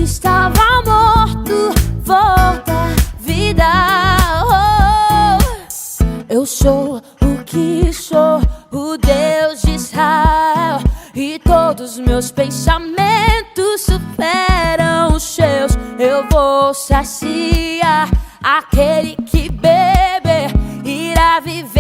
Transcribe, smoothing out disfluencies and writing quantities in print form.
estava morto, volta à vida. Eu sou o que sou, o Deus de Israel, e todos meus pensamentos superam os seus. Eu vou saciar aquele que beber, irá viver